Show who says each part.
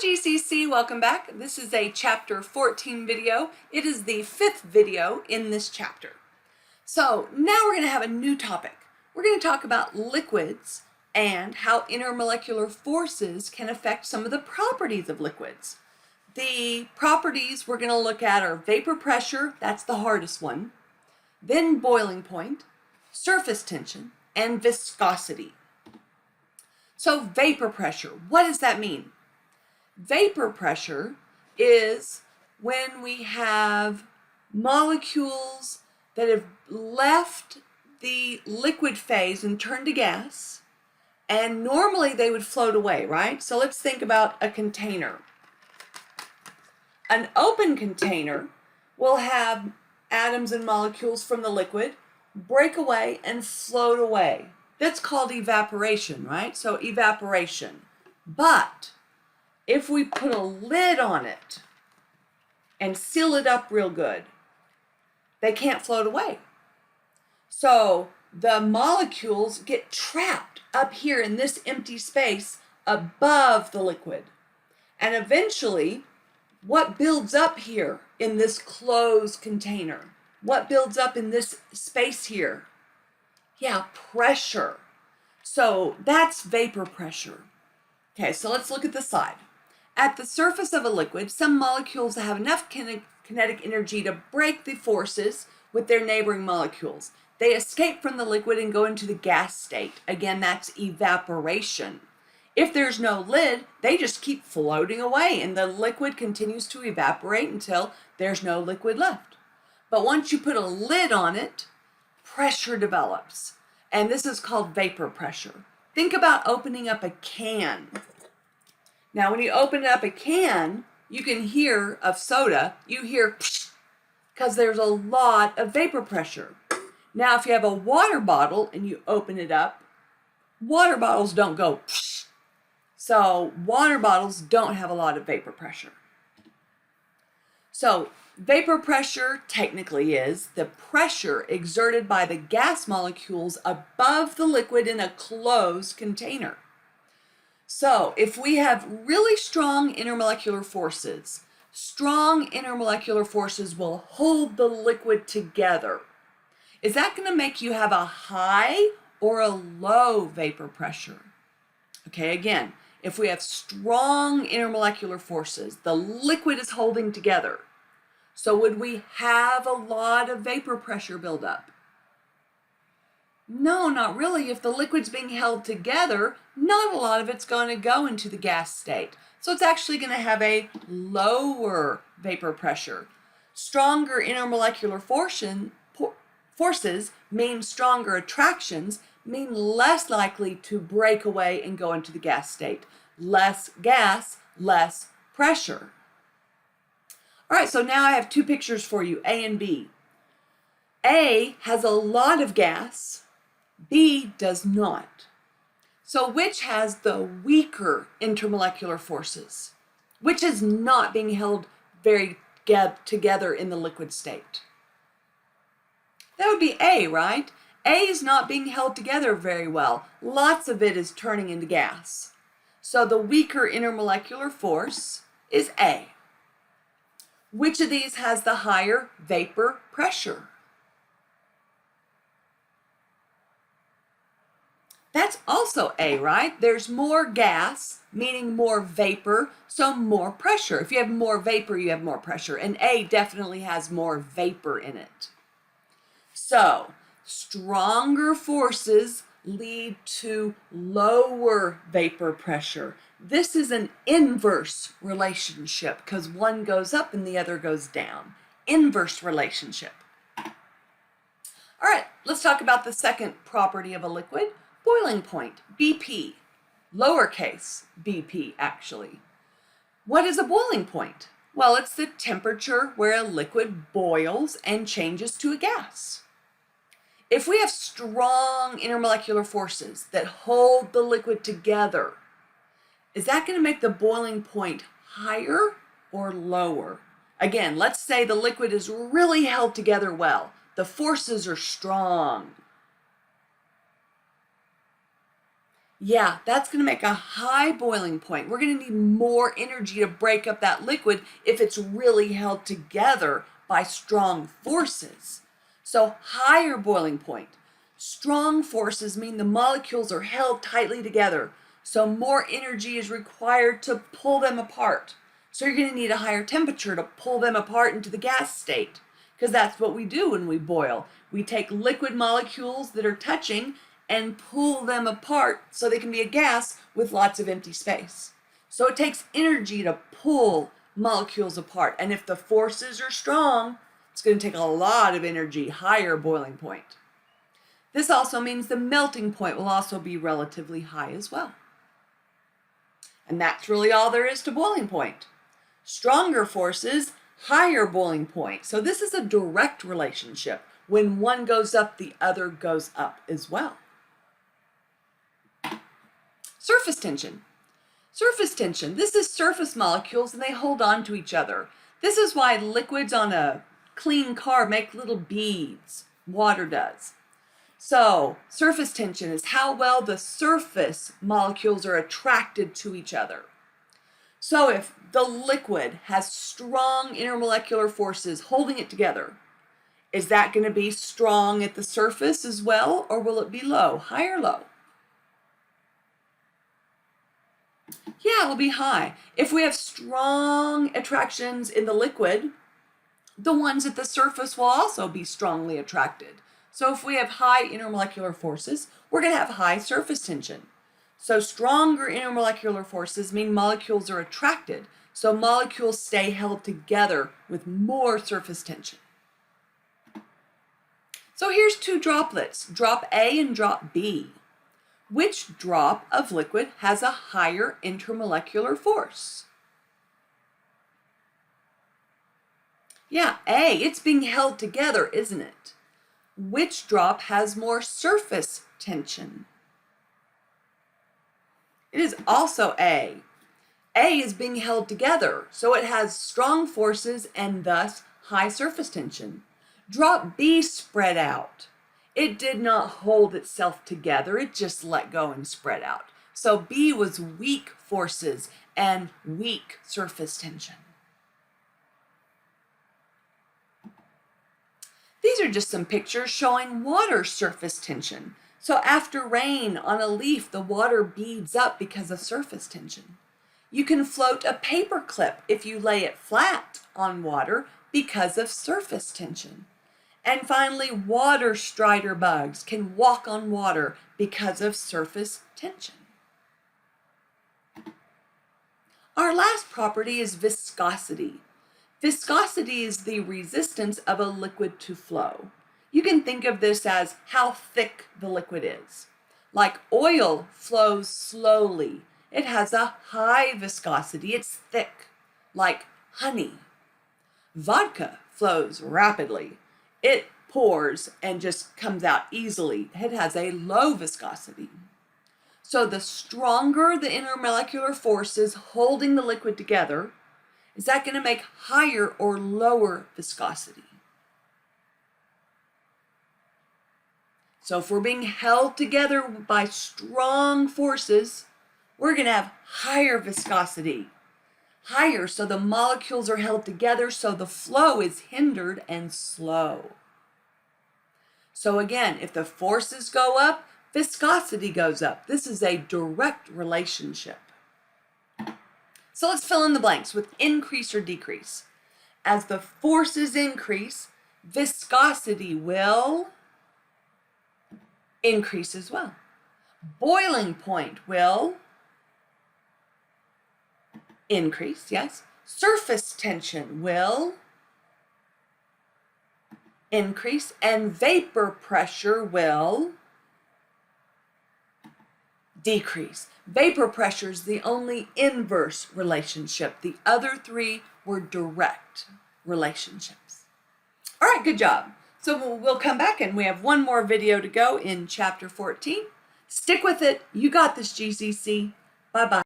Speaker 1: GCC, welcome back. This is a chapter 14 video. It is the 5th video in this chapter. So now we're going to have a new topic. We're going to talk about liquids and how intermolecular forces can affect some of the properties of liquids. The properties we're going to look at are vapor pressure, that's the hardest one, then boiling point, surface tension, and viscosity. So vapor pressure, what does that mean? Vapor pressure is when we have molecules that have left the liquid phase and turned to gas, and normally they would float away, right? So let's think about a container. An open container will have atoms and molecules from the liquid break away and float away. That's called evaporation, right? So evaporation. But if we put a lid on it and seal it up real good, they can't float away. So the molecules get trapped up here in this empty space above the liquid. And eventually, what builds up here in this closed container? What builds up in this space here? Yeah, pressure. So that's vapor pressure. Okay, so let's look at the side. At the surface of a liquid, some molecules have enough kinetic energy to break the forces with their neighboring molecules. They escape from the liquid and go into the gas state. Again, that's evaporation. If there's no lid, they just keep floating away and the liquid continues to evaporate until there's no liquid left. But once you put a lid on it, pressure develops. And this is called vapor pressure. Think about opening up a can. Now, when you open up a can, you can hear of soda, you hear because there's a lot of vapor pressure. Now, if you have a water bottle and you open it up, water bottles don't go psh. So water bottles don't have a lot of vapor pressure. So vapor pressure technically is the pressure exerted by the gas molecules above the liquid in a closed container. So if we have really strong intermolecular forces will hold the liquid together. Is that going to make you have a high or a low vapor pressure? Okay, again, if we have strong intermolecular forces, the liquid is holding together. So would we have a lot of vapor pressure buildup? No, not really. If the liquid's being held together, not a lot of it's going to go into the gas state. So it's actually going to have a lower vapor pressure. Stronger intermolecular forces mean stronger attractions, mean less likely to break away and go into the gas state. Less gas, less pressure. All right, so now I have two pictures for you, A and B. A has a lot of gas, B does not. So which has the weaker intermolecular forces? Which is not being held very together in the liquid state? That would be A, right? A is not being held together very well. Lots of it is turning into gas. So the weaker intermolecular force is A. Which of these has the higher vapor pressure? That's also A, right? There's more gas, meaning more vapor, so more pressure. If you have more vapor, you have more pressure, and A definitely has more vapor in it. So, stronger forces lead to lower vapor pressure. This is an inverse relationship because one goes up and the other goes down. Inverse relationship. All right, let's talk about the second property of a liquid. Boiling point, BP, lowercase bp actually. What is a boiling point? Well, it's the temperature where a liquid boils and changes to a gas. If we have strong intermolecular forces that hold the liquid together, is that going to make the boiling point higher or lower? Again, let's say the liquid is really held together well. The forces are strong. Yeah, that's going to make a high boiling point. We're going to need more energy to break up that liquid if it's really held together by strong forces. So higher boiling point. Strong forces mean the molecules are held tightly together, so more energy is required to pull them apart. So you're going to need a higher temperature to pull them apart into the gas state, because that's what we do when we boil. We take liquid molecules that are touching and pull them apart so they can be a gas with lots of empty space. So it takes energy to pull molecules apart. And if the forces are strong, it's going to take a lot of energy, higher boiling point. This also means the melting point will also be relatively high as well. And that's really all there is to boiling point. Stronger forces, higher boiling point. So this is a direct relationship. When one goes up, the other goes up as well. Surface tension. Surface tension, this is surface molecules and they hold on to each other. This is why liquids on a clean car make little beads. Water does. So surface tension is how well the surface molecules are attracted to each other. So if the liquid has strong intermolecular forces holding it together, is that going to be strong at the surface as well, or will it be low, high or low? Yeah, it'll be high. If we have strong attractions in the liquid, the ones at the surface will also be strongly attracted. So if we have high intermolecular forces, we're going to have high surface tension. So stronger intermolecular forces mean molecules are attracted. So molecules stay held together with more surface tension. So here's two droplets, drop A and drop B. Which drop of liquid has a higher intermolecular force? Yeah, A, it's being held together, isn't it? Which drop has more surface tension? It is also A. A is being held together, so it has strong forces and thus high surface tension. Drop B spread out. It did not hold itself together, it just let go and spread out. So B was weak forces and weak surface tension. These are just some pictures showing water surface tension. So after rain on a leaf, the water beads up because of surface tension. You can float a paper clip if you lay it flat on water because of surface tension. And finally, water strider bugs can walk on water because of surface tension. Our last property is viscosity. Viscosity is the resistance of a liquid to flow. You can think of this as how thick the liquid is. Like oil flows slowly. It has a high viscosity. It's thick, like honey. Vodka flows rapidly. It pours and just comes out easily. It has a low viscosity. So the stronger the intermolecular forces holding the liquid together, is that going to make higher or lower viscosity? So if we're being held together by strong forces, we're going to have higher viscosity. Higher, so the molecules are held together, so the flow is hindered and slow. So again, if the forces go up, viscosity goes up. This is a direct relationship. So let's fill in the blanks with increase or decrease. As the forces increase, viscosity will increase as well. Boiling point will increase, yes. Surface tension will increase, and vapor pressure will decrease. Vapor pressure is the only inverse relationship. The other three were direct relationships. All right, good job. So we'll come back and we have one more video to go in chapter 14. Stick with it. You got this, GCC. Bye-bye.